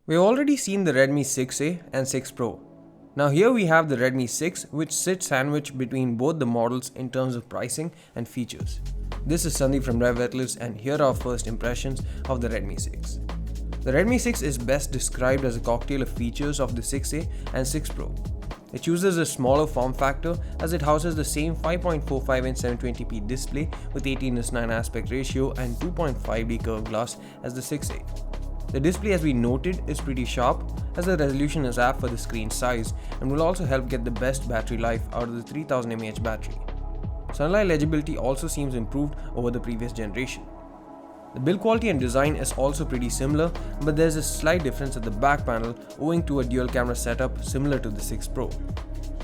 We've already seen the Redmi 6A and 6 Pro. Now here we have the Redmi 6, which sits sandwiched between both the models in terms of pricing and features. This is Sandeep from RevAtlas, and here are our first impressions of the Redmi 6. The Redmi 6 is best described as a cocktail of features of the 6A and 6 Pro. It chooses a smaller form factor as it houses the same 5.45-inch 720p display with 18:9 aspect ratio and 2.5D curved glass as the 6A. The display, as we noted, is pretty sharp as the resolution is apt for the screen size and will also help get the best battery life out of the 3000 mAh battery. Sunlight legibility also seems improved over the previous generation. The build quality and design is also pretty similar, but there's a slight difference at the back panel owing to a dual camera setup similar to the 6 Pro.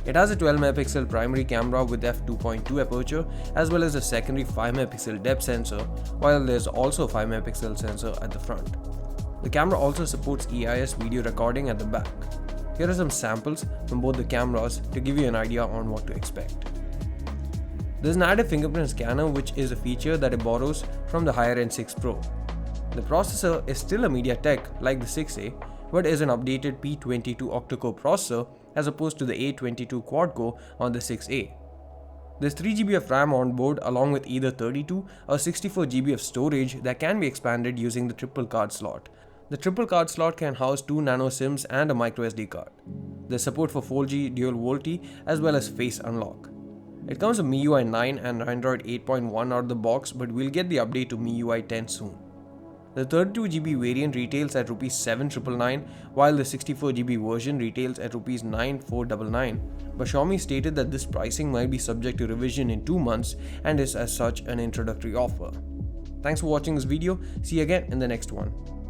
It has a 12MP primary camera with f2.2 aperture as well as a secondary 5MP depth sensor, while there's also a 5MP sensor at the front. The camera also supports EIS video recording at the back. Here are some samples from both the cameras to give you an idea on what to expect. There's an added fingerprint scanner, which is a feature that it borrows from the higher-end 6 Pro. The processor is still a MediaTek like the 6A, but is an updated P22 octa-core processor as opposed to the A22 quad-core on the 6A. There's 3GB of RAM on board along with either 32 or 64GB of storage that can be expanded using the triple card slot. The triple card slot can house 2 nano SIMs and a microSD card. There's support for 4G dual VoLTE as well as face unlock. It comes with MIUI 9 and Android 8.1 out of the box, but we'll get the update to MIUI 10 soon. The 32GB variant retails at Rs 7,999, while the 64GB version retails at Rs 9,499, but Xiaomi stated that this pricing might be subject to revision in 2 months and is as such an introductory offer. Thanks for watching this video. See you again in the next one.